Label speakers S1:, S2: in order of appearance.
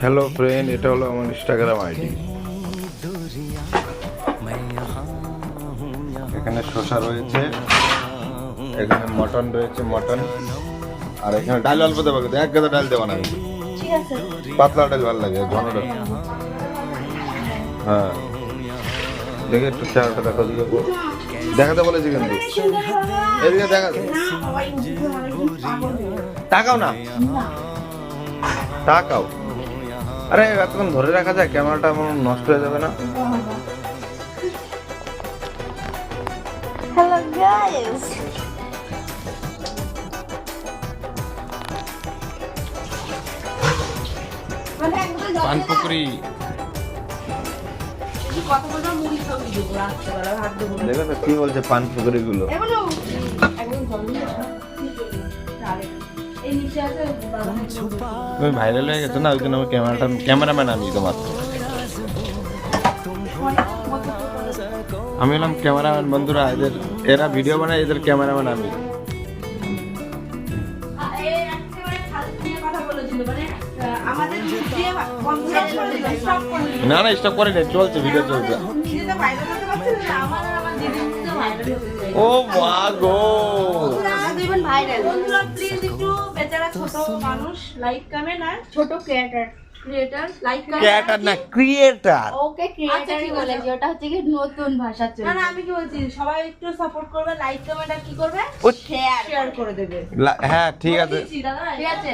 S1: Hello friend, এটা হলো আমার ইনস্টাগ্রাম আইডি। এখানে শসা রয়েছে, এখানে মটন রয়েছে, মটন, আর এখানে ডাল অল্প দেবো, কিন্তু এক গাদা ডাল দেবো না,
S2: ঠিক আছে।
S1: পাতলা ডাল ভালো লাগে, ঘন ডাল। হ্যাঁ, দেখে একটু চেহারাটা দেখো, দিকে দেখাতে বলেছি কিন্তু, এদিকে দেখা, তাকাও না, তাকাও। আরে এতক্ষণ ধরে রাখা যায়, ক্যামেরাটা আমার নষ্ট হয়ে যাবে না?
S2: হ্যালো গাইস,
S1: পান পুকুরি দেখো তো কি বলছে পান পুকুরি গুলো। তুমি ভাইরাল হয়ে গেছো না, ওই জন্য আমার ক্যামেরাম্যান আমি তোমার। আমি হলাম ক্যামেরাম্যান বন্ধুরা, এরা ভিডিও বানায়, এদের ক্যামেরাম্যান আমি। না না, স্টপ করে নেই, চলছে, ভিডিও চলছে। ও মা গো,
S2: বন্ধুরা প্লিজ একটু বেচারা ছোট মানুষ, লাইক কমেন্ট আর ছোট ক্রিয়েটর লাইক
S1: ক্রিয়েটর না ক্রিয়েটর।
S2: ওকে ক্রিয়েটর কি বলেছি, ওটা হচ্ছে কি নতুন ভাষা চলছে। না না, আমি কি বলছি, সবাই একটু সাপোর্ট করবে, লাইক কমেন্ট আর কি করবে, শেয়ার করে দেবে।
S1: হ্যাঁ ঠিক আছে,
S2: ঠিক আছে।